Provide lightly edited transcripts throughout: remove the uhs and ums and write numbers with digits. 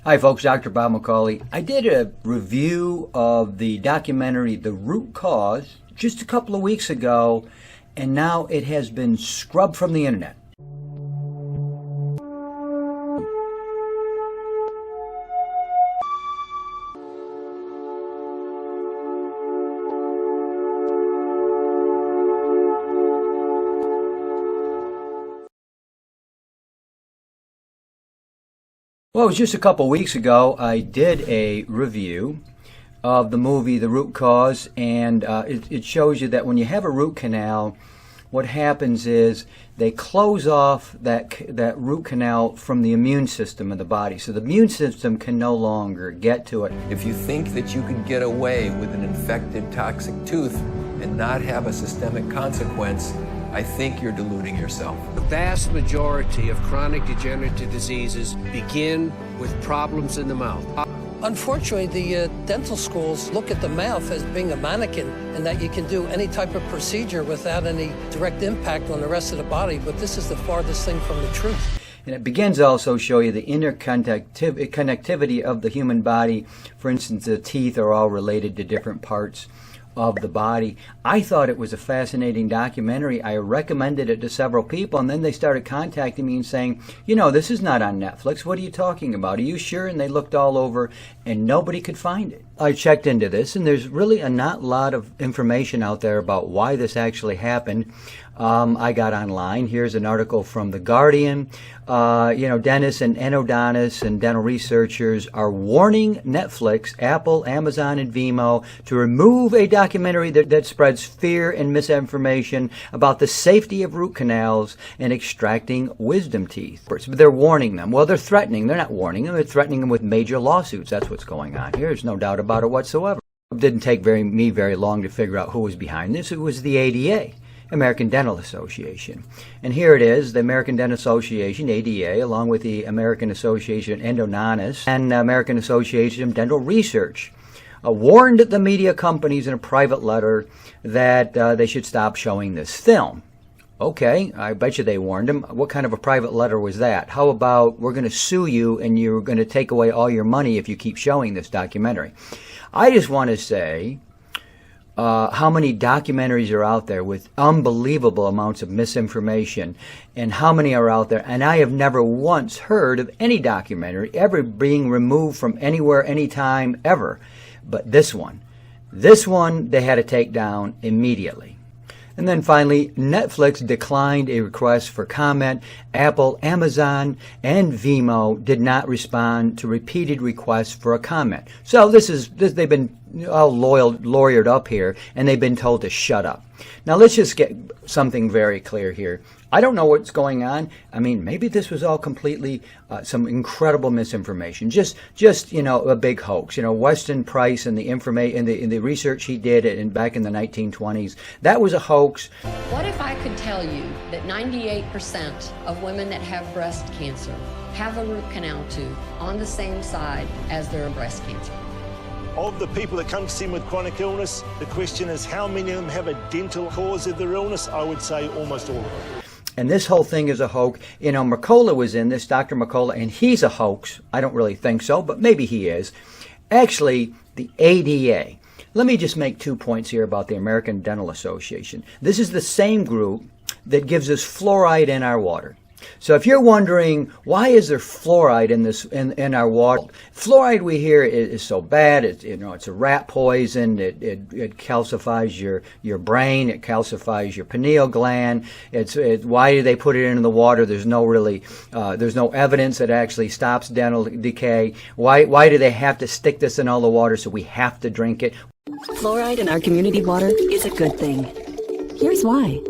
Hi folks, Dr. Bob McCauley. I did a review of the documentary The Root Cause just a couple of weeks ago, and now it has been scrubbed from the internet. Well, it was just a couple weeks ago I did a review of the movie The Root Cause, and it shows you that when you have a root canal, what happens is they close off that root canal from the immune system of the body, so the immune system can no longer get to it. If you think that you can get away with an infected toxic tooth and not have a systemic consequence, I think you're deluding yourself. The vast majority of chronic degenerative diseases begin with problems in the mouth. Unfortunately, the dental schools look at the mouth as being a mannequin and that you can do any type of procedure without any direct impact on the rest of the body, but this is the farthest thing from the truth. And it begins to also show you the interconnectivity of the human body. For instance, the teeth are all related to different parts of the body. I thought it was a fascinating documentary. I recommended it to several people, and then they started contacting me and saying, you know, this is not on Netflix. What are you talking about? Are you sure? And they looked all over, and nobody could find it. I checked into this, and there's really not a lot of information out there about why this actually happened. I got online. Here's an article from The Guardian. Dentists and endodontists and dental researchers are warning Netflix, Apple, Amazon, and Vimeo to remove a documentary that spreads fear and misinformation about the safety of root canals and extracting wisdom teeth. But they're warning them. Well, they're threatening. They're not warning them. They're threatening them with major lawsuits. That's what's going on here. There's no doubt about it whatsoever. It didn't take me very long to figure out who was behind this. It was the ADA. American Dental Association. And here it is, the American Dental Association, ADA, along with the American Association of Endodontists and American Association of Dental Research, warned the media companies in a private letter that they should stop showing this film. Okay, I bet you they warned them. What kind of a private letter was that? How about we're going to sue you and you're going to take away all your money if you keep showing this documentary? I just want to say how many documentaries are out there with unbelievable amounts of misinformation, and how many are out there, and I have never once heard of any documentary ever being removed from anywhere, anytime, ever. But this one they had to take down immediately. And then finally, Netflix declined a request for comment. Apple, Amazon, and Vimeo did not respond to repeated requests for a comment. So they've been all lawyered up here, and they've been told to shut up. Now let's just get something very clear here. I don't know what's going on. I mean, maybe this was all completely some incredible misinformation. Just a big hoax. Weston Price and the information in the research he did back in the 1920s, that was a hoax. What if I could tell you that 98% of women that have breast cancer have a root canal tube on the same side as their breast cancer? Of the people that come to see me with chronic illness, the question is how many of them have a dental cause of their illness? I would say almost all of them. And this whole thing is a hoax. Mercola was in this, Dr. Mercola, and he's a hoax. I don't really think so, but maybe he is. Actually, the ADA. Let me just make 2 points here about the American Dental Association. This is the same group that gives us fluoride in our water. So if you're wondering, why is there fluoride in our water? Fluoride, we hear, is so bad. It's a rat poison. It calcifies your brain. It calcifies your pineal gland. Why do they put it into the water? There's no evidence that it actually stops dental decay. Why do they have to stick this in all the water so we have to drink it? Fluoride in our community water is a good thing. Here's why.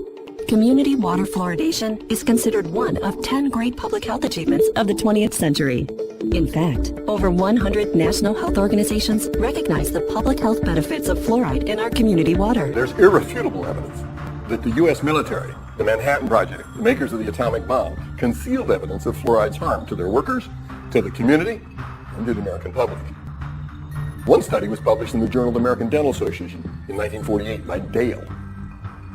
Community water fluoridation is considered one of 10 great public health achievements of the 20th century. In fact, over 100 national health organizations recognize the public health benefits of fluoride in our community water. There's irrefutable evidence that the U.S. military, the Manhattan Project, the makers of the atomic bomb, concealed evidence of fluoride's harm to their workers, to the community, and to the American public. One study was published in the Journal of the American Dental Association in 1948 by Dale.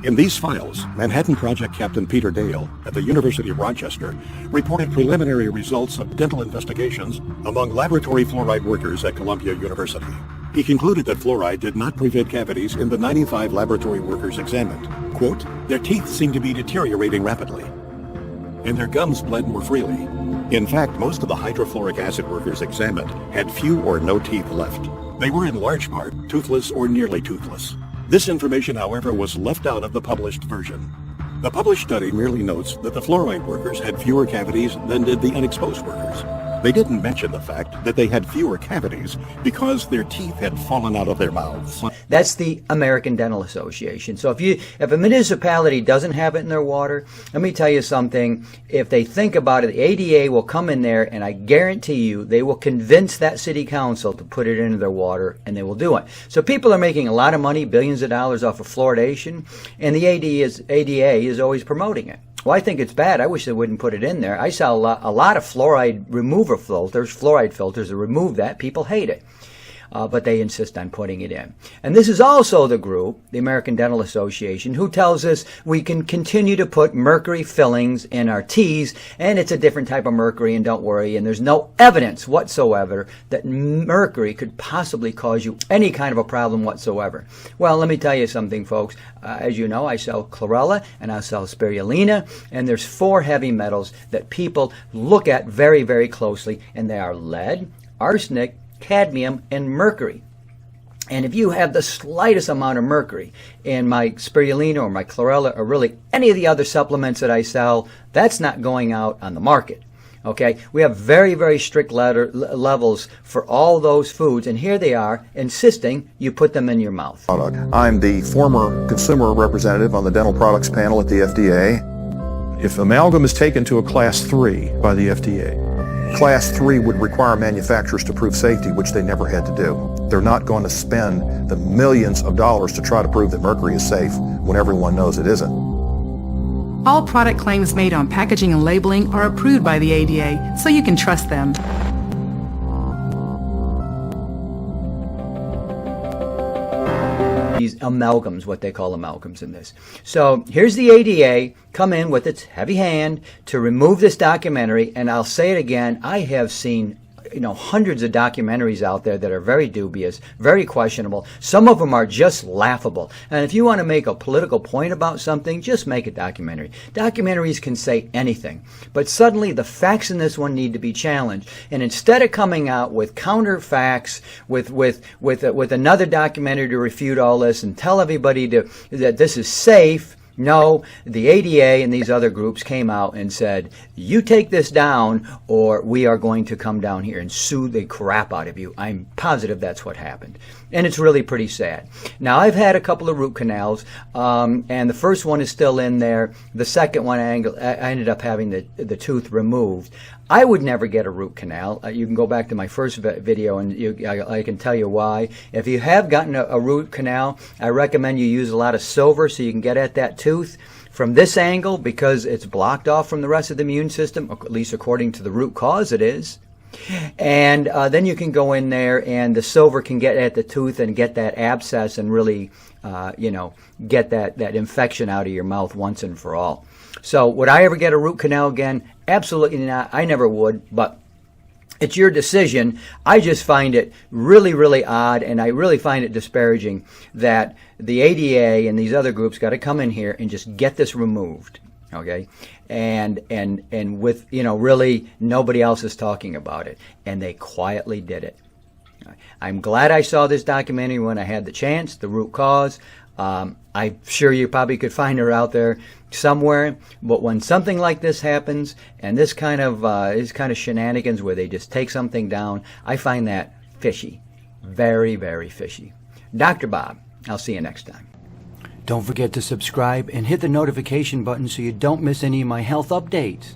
In these files, Manhattan Project Captain Peter Dale at the University of Rochester reported preliminary results of dental investigations among laboratory fluoride workers at Columbia University. He concluded that fluoride did not prevent cavities in the 95 laboratory workers examined. Quote, their teeth seemed to be deteriorating rapidly, and their gums bled more freely. In fact, most of the hydrofluoric acid workers examined had few or no teeth left. They were in large part toothless or nearly toothless. This information, however, was left out of the published version. The published study merely notes that the fluoride workers had fewer cavities than did the unexposed workers. They didn't mention the fact that they had fewer cavities because their teeth had fallen out of their mouths. That's the American Dental Association. So if a municipality doesn't have it in their water, let me tell you something. If they think about it, the ADA will come in there, and I guarantee you they will convince that city council to put it into their water, and they will do it. So people are making a lot of money, billions of dollars off of fluoridation, and the ADA is always promoting it. Well, I think it's bad. I wish they wouldn't put it in there. I saw a lot of fluoride remover filters, fluoride filters that remove that. People hate it. But they insist on putting it in. And this is also the group, the American Dental Association, who tells us we can continue to put mercury fillings in our teas, and it's a different type of mercury, and don't worry, and there's no evidence whatsoever that mercury could possibly cause you any kind of a problem whatsoever. Well, let me tell you something, folks. As you know, I sell chlorella and I sell spirulina, and there's 4 heavy metals that people look at very, very closely, and they are lead, arsenic, cadmium, and mercury. And if you have the slightest amount of mercury in my spirulina or my chlorella or really any of the other supplements that I sell, that's not going out on the market. Okay, we have very, very strict levels for all those foods, and here they are insisting you put them in your mouth. I'm the former consumer representative on the dental products panel at the FDA. If amalgam is taken to a Class 3 by the FDA, Class 3 would require manufacturers to prove safety, which they never had to do. They're not going to spend the millions of dollars to try to prove that mercury is safe when everyone knows it isn't. All product claims made on packaging and labeling are approved by the ADA, so you can trust them. These amalgams, what they call amalgams in this. So here's the ADA come in with its heavy hand to remove this documentary, and I'll say it again, I have seen hundreds of documentaries out there that are very dubious, very questionable. Some of them are just laughable. And if you want to make a political point about something, just make a documentary. Documentaries can say anything. But suddenly the facts in this one need to be challenged. And instead of coming out with counter facts, with another documentary to refute all this and tell everybody that this is safe, no, the ADA and these other groups came out and said, you take this down or we are going to come down here and sue the crap out of you. I'm positive that's what happened. And it's really pretty sad. Now, I've had a couple of root canals, and the first one is still in there. The second one, I ended up having the tooth removed. I would never get a root canal. You can go back to my first video and I can tell you why. If you have gotten a root canal, I recommend you use a lot of silver so you can get at that tooth from this angle because it's blocked off from the rest of the immune system, at least according to the root cause it is. And then you can go in there and the silver can get at the tooth and get that abscess and really, get that infection out of your mouth once and for all. So would I ever get a root canal again? Absolutely not. I never would, but it's your decision. I just find it really, really odd, and I really find it disparaging that the ADA and these other groups got to come in here and just get this removed. Okay, and with really nobody else is talking about it, and they quietly did it. I'm glad I saw this documentary when I had the chance. The root cause. I'm sure you probably could find her out there somewhere. But when something like this happens, and this kind of shenanigans where they just take something down, I find that fishy, very, very fishy. Dr. Bob, I'll see you next time. Don't forget to subscribe and hit the notification button so you don't miss any of my health updates.